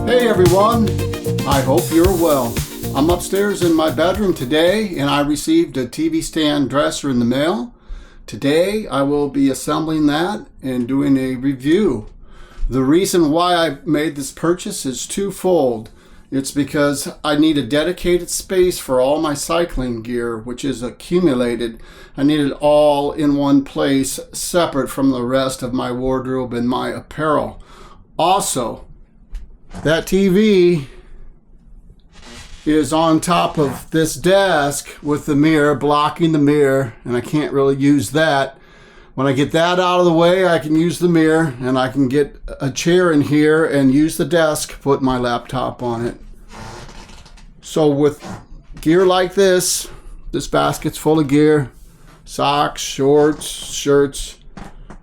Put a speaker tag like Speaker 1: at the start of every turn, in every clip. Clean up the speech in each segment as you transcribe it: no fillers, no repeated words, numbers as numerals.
Speaker 1: Hey everyone, I hope you're well. I'm upstairs in my bedroom today and I received a TV stand dresser in the mail. Today I will be assembling that and doing a review. The reason why I made this purchase is twofold. It's because I need a dedicated space for all my cycling gear, which is accumulated. I need it all in one place, separate from the rest of my wardrobe and my apparel. Also, that TV is on top of this desk with the mirror, blocking the mirror, and I can't really use that. When I get that out of the way, I can use the mirror, and I can get a chair in here and use the desk, put my laptop on it. So with gear like this basket's full of gear, socks, shorts, shirts.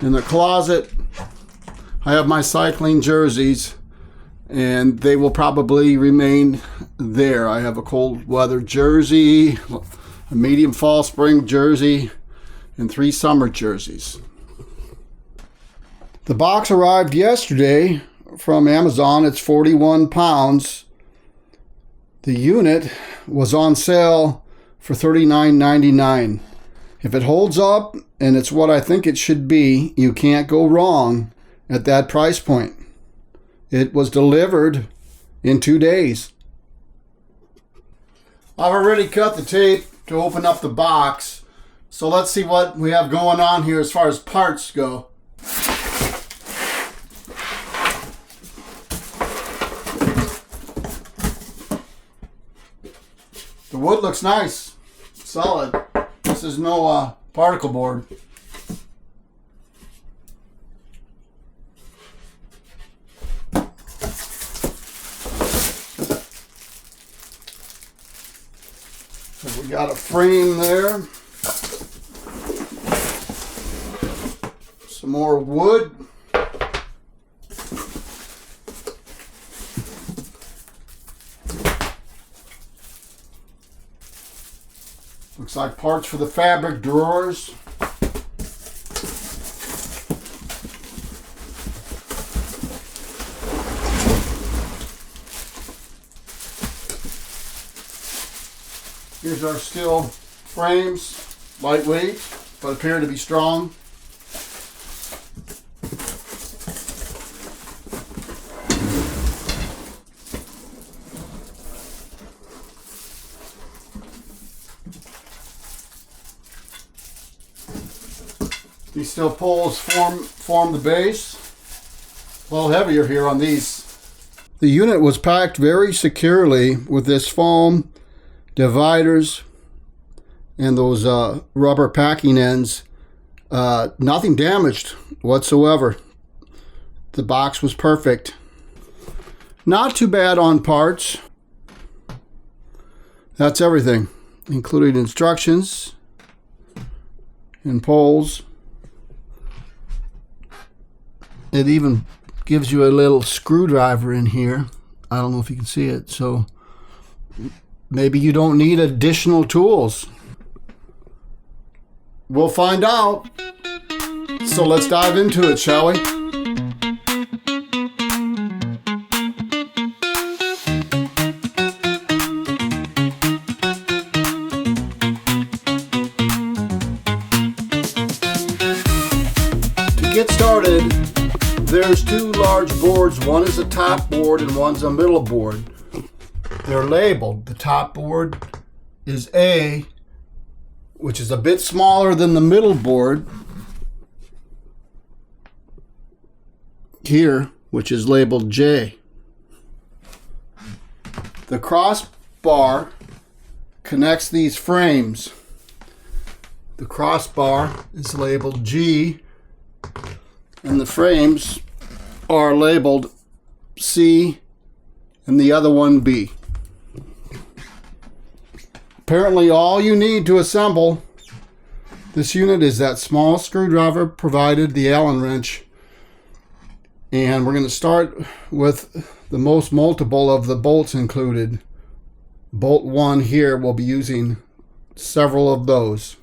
Speaker 1: In the closet, I have my cycling jerseys, and they will probably remain there. I have a cold weather jersey, a medium fall spring jersey, and 3 summer jerseys. The box arrived yesterday from Amazon. It's 41 pounds. The unit was on sale for $39.99. If it holds up and it's what I think it should be, you can't go wrong at that price point. It was delivered in 2 days. I've already cut the tape to open up the box. So let's see what we have going on here as far as parts go. The wood looks nice, solid. This is no particle board. So we got a frame there. Some more wood. Looks like parts for the fabric drawers. Here's our steel frames, lightweight, but appear to be strong. These steel poles form the base. A little heavier here on these. The unit was packed very securely with this foam, dividers, and those rubber packing ends. Nothing damaged whatsoever. The box was perfect. Not too bad on parts. That's everything, including instructions and poles. It even gives you a little screwdriver in here. I don't know if you can see it, so maybe you don't need additional tools. We'll find out. So let's dive into it, shall we? To get started, there's 2 large boards. One is a top board and one's a middle board. They're labeled. The top board is A, which is a bit smaller than the middle board here, which is labeled J. The crossbar connects these frames. The crossbar is labeled G, and the frames are labeled C and the other one B. Apparently all you need to assemble this unit is that small screwdriver provided, the Allen wrench, and we're going to start with the most multiple of the bolts included. Bolt 1 here, we'll be using several of those.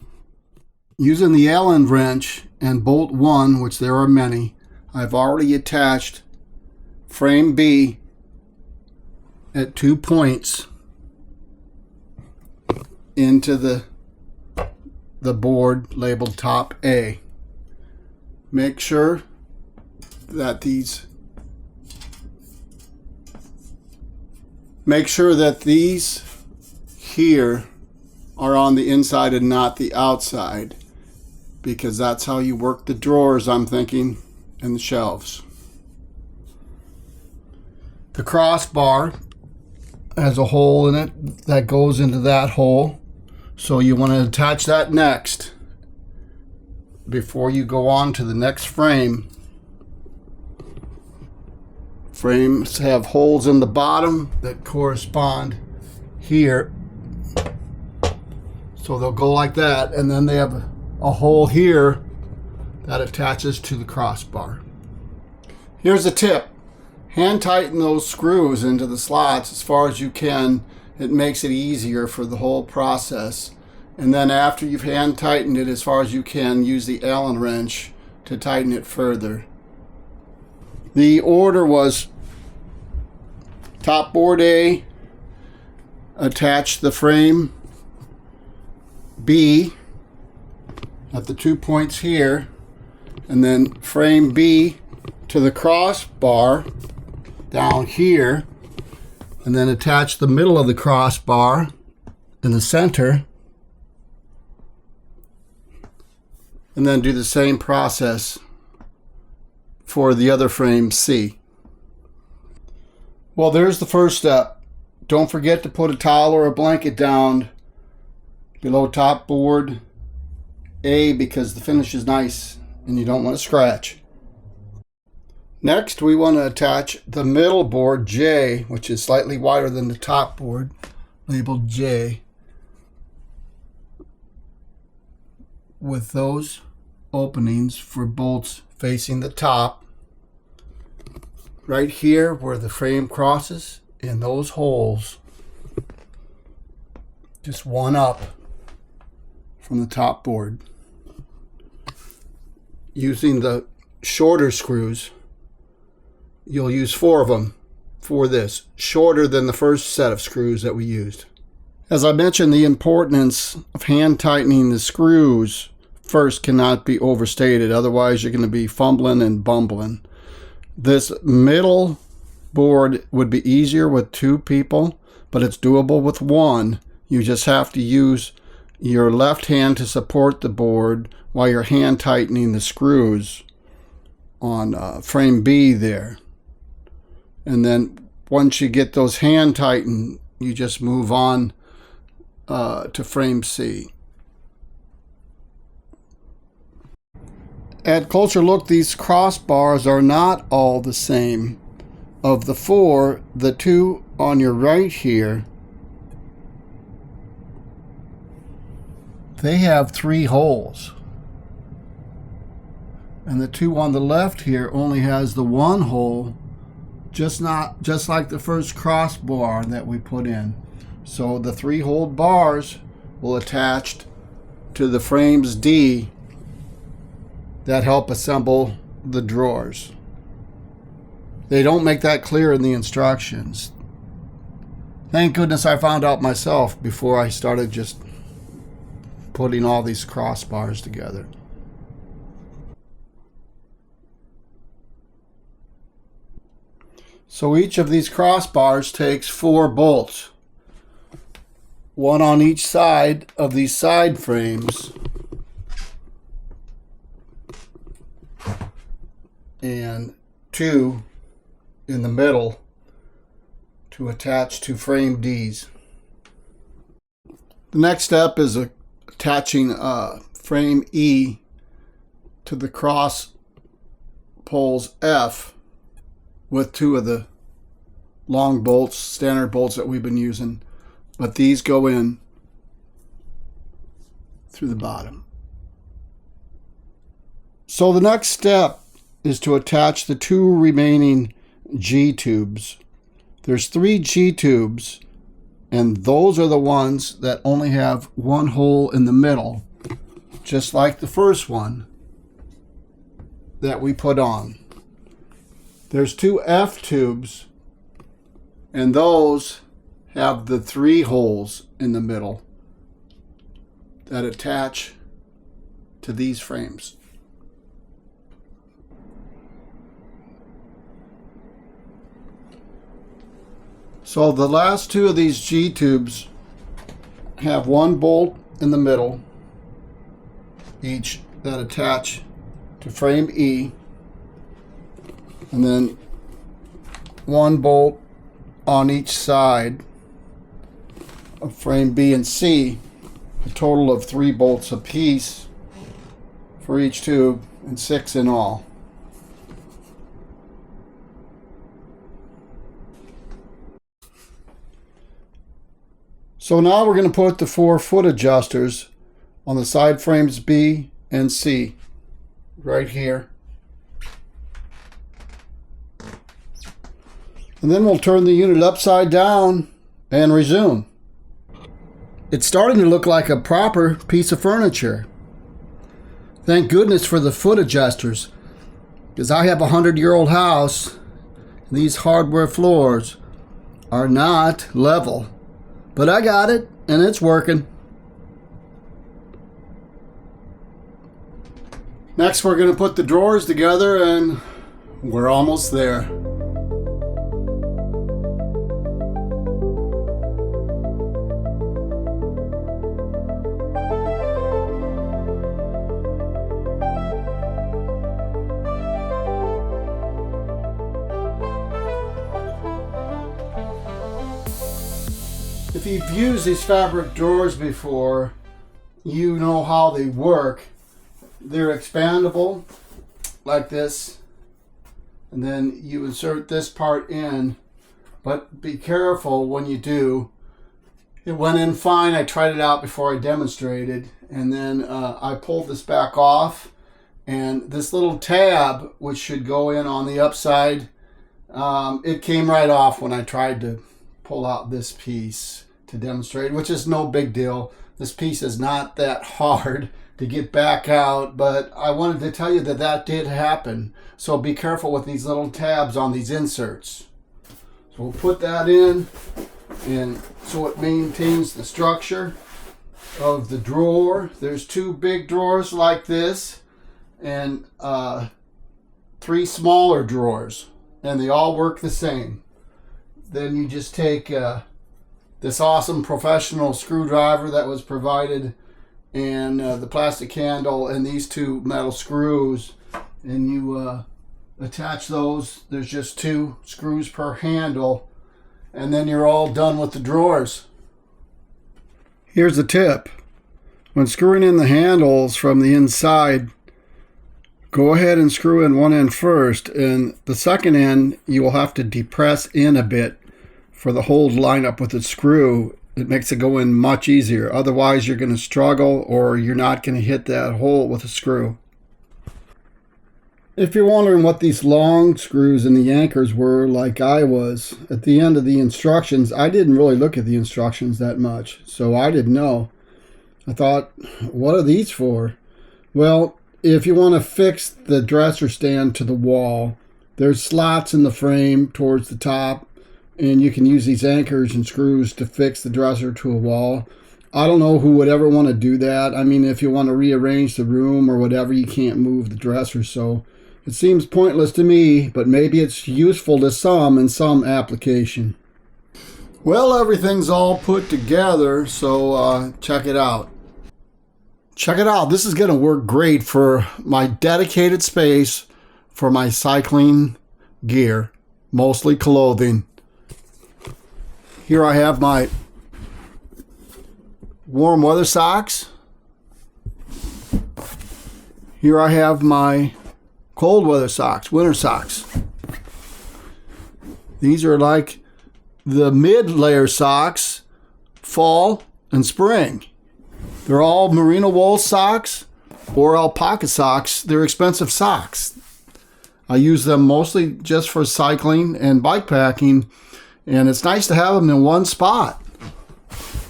Speaker 1: Using the Allen wrench and bolt 1, which there are many, I've already attached frame B at 2 points into the board labeled top A. Make sure that these here are on the inside and not the outside, because that's how you work the drawers, I'm thinking, and the shelves. The crossbar has a hole in it that goes into that hole, so you want to attach that next before you go on to the next frame. Frames have holes in the bottom that correspond here, so they'll go like that, and then they have a hole here that attaches to the crossbar. Here's a tip. Hand tighten those screws into the slots as far as you can. It makes it easier for the whole process. And then after you've hand tightened it as far as you can, use the Allen wrench to tighten it further. The order was top board A, attach the frame B at the 2 points here, and then frame B to the crossbar down here, and then attach the middle of the crossbar in the center, and then do the same process for the other frame C. Well, there's the first step. Don't forget to put a towel or a blanket down below top board A, because the finish is nice and you don't want to scratch. Next, we want to attach the middle board J, which is slightly wider than the top board, labeled J, with those openings for bolts facing the top. Right here where the frame crosses, in those holes, just one up from the top board. Using the shorter screws, you'll use 4 of them for this, shorter than the first set of screws that we used. As I mentioned, the importance of hand tightening the screws first cannot be overstated, otherwise you're going to be fumbling and bumbling. This middle board would be easier with 2 people, but it's doable with 1. You just have to use your left hand to support the board while you're hand tightening the screws on frame B there. And then once you get those hand tightened, you just move on to frame C. At closer look, these crossbars are not all the same. Of the 4, the 2 on your right here, they have 3 holes. And the 2 on the left here only has the 1 hole, just like the first crossbar that we put in. So the 3-hole bars will attach to the frames D that help assemble the drawers. They don't make that clear in the instructions. Thank goodness I found out myself before I started just putting all these crossbars together. So each of these crossbars takes 4 bolts, 1 on each side of these side frames, and 2 in the middle to attach to frame D's. The next step is attaching frame E to the cross poles F with 2 of the long bolts, standard bolts that we've been using, but these go in through the bottom. So the next step is to attach the 2 remaining G tubes. There's 3 G tubes, and those are the ones that only have 1 hole in the middle, just like the first one that we put on. There's 2 F tubes and those have the 3 holes in the middle that attach to these frames. So the last 2 of these G-tubes have 1 bolt in the middle each that attach to frame E, and then 1 bolt on each side of frame B and C, a total of 3 bolts apiece for each tube and 6 in all. So now we're going to put the 4 foot adjusters on the side frames B and C right here. And then we'll turn the unit upside down and resume. It's starting to look like a proper piece of furniture. Thank goodness for the foot adjusters, because I have a 100-year-old house and these hardware floors are not level. But I got it, and it's working. Next, we're going to put the drawers together, and we're almost there. If you've used these fabric drawers before, you know how they work. They're expandable like this, and then you insert this part in, but be careful when you do. It went in fine. I tried it out before I demonstrated, and then I pulled this back off, and this little tab, which should go in on the upside, it came right off when I tried to pull out this piece to demonstrate, which is no big deal. This piece is not that hard to get back out, but I wanted to tell you that that did happen. So be careful with these little tabs on these inserts. So we'll put that in, and so it maintains the structure of the drawer. There's 2 big drawers like this, and 3 smaller drawers, and they all work the same. Then you just take this awesome professional screwdriver that was provided, and the plastic handle, and these 2 metal screws, and you attach those. There's just 2 screws per handle, and then you're all done with the drawers. Here's the tip. When screwing in the handles from the inside, go ahead and screw in one end first, and the second end you will have to depress in a bit for the hole to line up with the screw. It makes it go in much easier. Otherwise, you're going to struggle, or you're not going to hit that hole with a screw. If you're wondering what these long screws and the anchors were, like I was, at the end of the instructions, I didn't really look at the instructions that much, so I didn't know. I thought, what are these for? Well, if you want to fix the dresser stand to the wall, there's slots in the frame towards the top, and you can use these anchors and screws to fix the dresser to a wall. I don't know who would ever want to do that. I mean, if you want to rearrange the room or whatever, you can't move the dresser, so it seems pointless to me, but maybe it's useful to some in some application. Well, everything's all put together, so check it out. Check it out. This is going to work great for my dedicated space for my cycling gear, mostly clothing. Here I have my warm weather socks. Here I have my cold weather socks, winter socks. These are like the mid-layer socks, fall and spring. They're all merino wool socks or alpaca socks. They're expensive socks. I use them mostly just for cycling and bike packing, and it's nice to have them in one spot.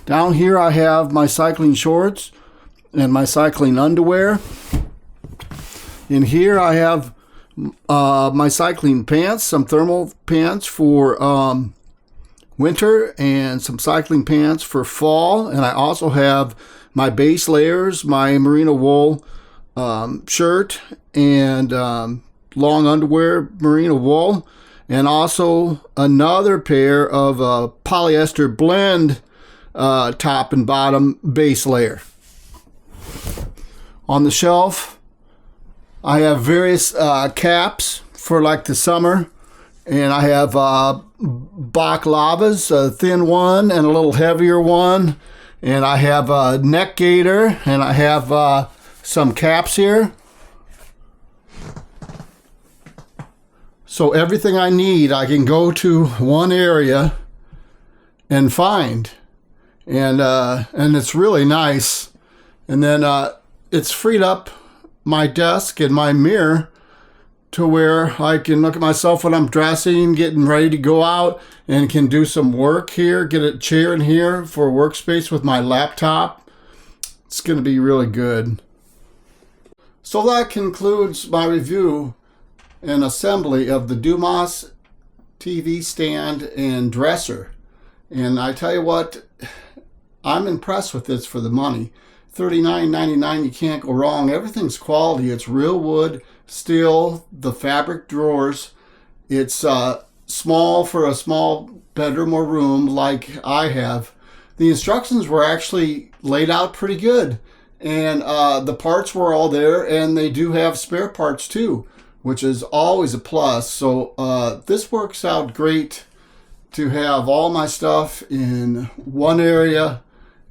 Speaker 1: Down here I have my cycling shorts and my cycling underwear. In here I have my cycling pants, some thermal pants for winter and some cycling pants for fall. And I also have my base layers, my merino wool shirt and long underwear, merino wool, and also another pair of polyester blend top and bottom base layer. On the shelf, I have various caps for like the summer, and I have balaclavas, a thin one and a little heavier one, and I have a neck gaiter, and I have some caps here. So everything I need, I can go to one area and find, and it's really nice. And then it's freed up my desk and my mirror to where I can look at myself when I'm dressing, getting ready to go out, and can do some work here, get a chair in here for workspace with my laptop. It's going to be really good. So that concludes my review and assembly of the DUMOS TV stand and dresser. And I tell you what, I'm impressed with this for the money. $39.99, you can't go wrong. Everything's quality. It's real wood, steel, the fabric drawers. It's small for a small bedroom or room like I have. The instructions were actually laid out pretty good. And the parts were all there, and they do have spare parts too, which is always a plus. So this works out great to have all my stuff in one area,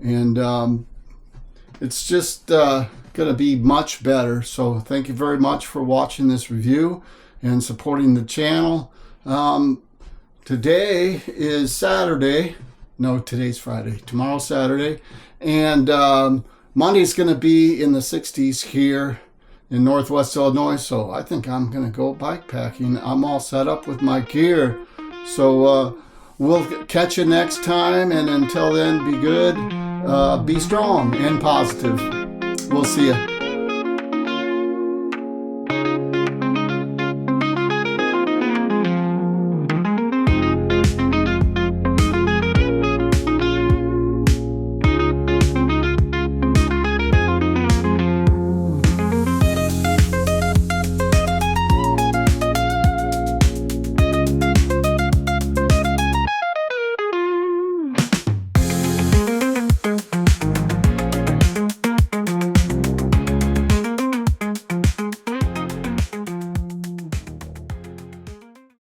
Speaker 1: and it's just going to be much better. So thank you very much for watching this review and supporting the channel. Today is Saturday. No, today's Friday. Tomorrow's Saturday. And Monday's going to be in the 60s here in Northwest Illinois, so I think I'm going to go bikepacking. I'm all set up with my gear. So we'll catch you next time, and until then, be good, be strong, and positive. We'll see you.